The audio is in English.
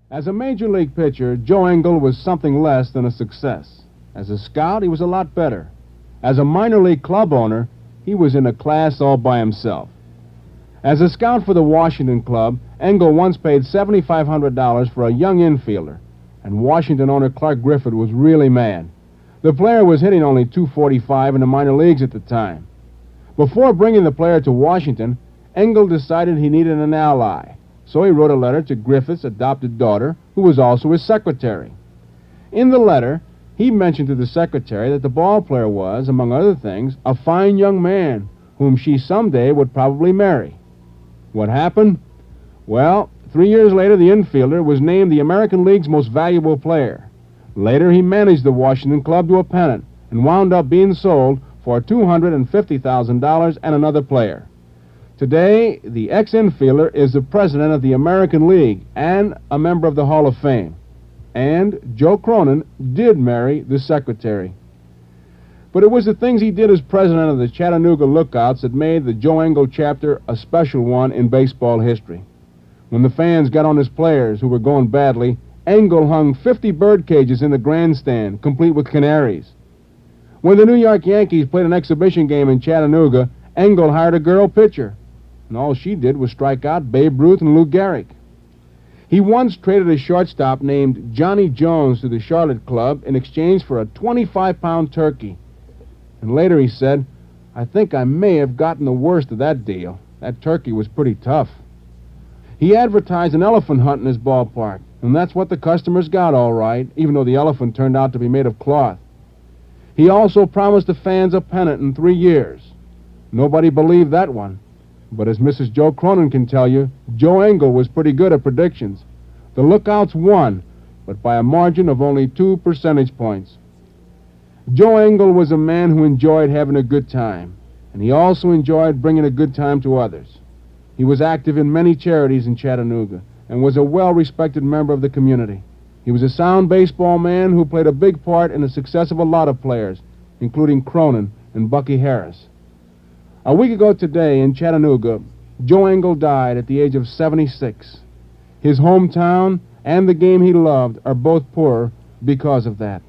As a major league pitcher, Joe Engel was something less than a success. As a scout, he was a lot better. As a minor league club owner, he was in a class all by himself. As a scout for the Washington club, Engel once paid $7,500 for a young infielder, and Washington owner Clark Griffith was really mad. The player was hitting only .245 in the minor leagues at the time. Before bringing the player to Washington, Engel decided he needed an ally, so he wrote a letter to Griffith's adopted daughter, who was also his secretary. In the letter, he mentioned to the secretary that the ball player was, among other things, a fine young man whom she someday would probably marry. What happened? Well, 3 years later, the infielder was named the American League's most valuable player. Later, he managed the Washington club to a pennant and wound up being sold for $250,000 and another player. Today, the ex-infielder is the president of the American League and a member of the Hall of Fame. And Joe Cronin did marry the secretary. But it was the things he did as president of the Chattanooga Lookouts that made the Joe Engel chapter a special one in baseball history. When the fans got on his players who were going badly, Engel hung 50 bird cages in the grandstand, complete with canaries. When the New York Yankees played an exhibition game in Chattanooga, Engel hired a girl pitcher, and all she did was strike out Babe Ruth and Lou Gehrig. He once traded a shortstop named Johnny Jones to the Charlotte club in exchange for a 25-pound turkey. And later he said, "I think I may have gotten the worst of that deal. That turkey was pretty tough." He advertised an elephant hunt in his ballpark, and that's what the customers got all right, even though the elephant turned out to be made of cloth. He also promised the fans a pennant in 3 years. Nobody believed that one. But as Mrs. Joe Cronin can tell you, Joe Engel was pretty good at predictions. The Lookouts won, but by a margin of only 2 percentage points. Joe Engel was a man who enjoyed having a good time, and he also enjoyed bringing a good time to others. He was active in many charities in Chattanooga and was a well-respected member of the community. He was a sound baseball man who played a big part in the success of a lot of players, including Cronin and Bucky Harris. A week ago today in Chattanooga, Joe Engel died at the age of 76. His hometown and the game he loved are both poorer because of that.